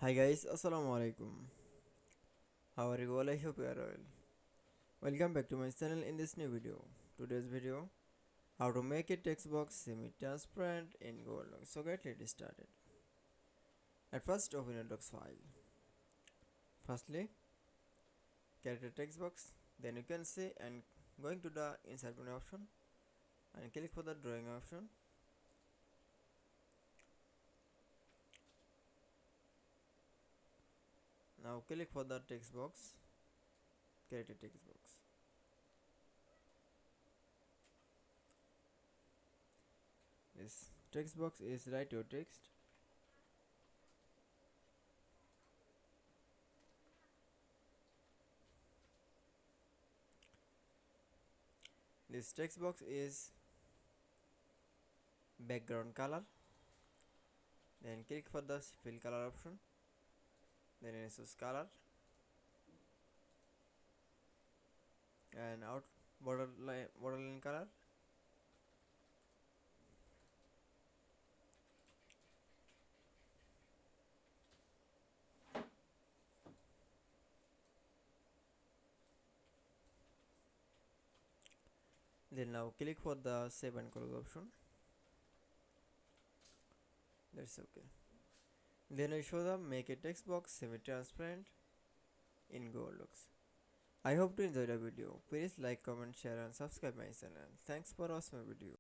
Hi guys, Assalamu Walaikum. How are you all? I hope you are well. Welcome back to my channel in this new video. Today's video, how to make a text box semi-transparent in Google Docs. So get it started. At first open your docs file. Firstly, create a text box. Then you can see and going to the insert menu option and click for the drawing option. Now click for the text box. Create a text box. This text box is write your text. This text box is background color. Then click for the fill color option. Then choose color and out borderline color. Then now click for the save and close option. That's okay. Then I show the make a text box semi-transparent in Google Docs. I hope to enjoy the video. Please like, comment, share and subscribe my channel. Thanks for watching my video.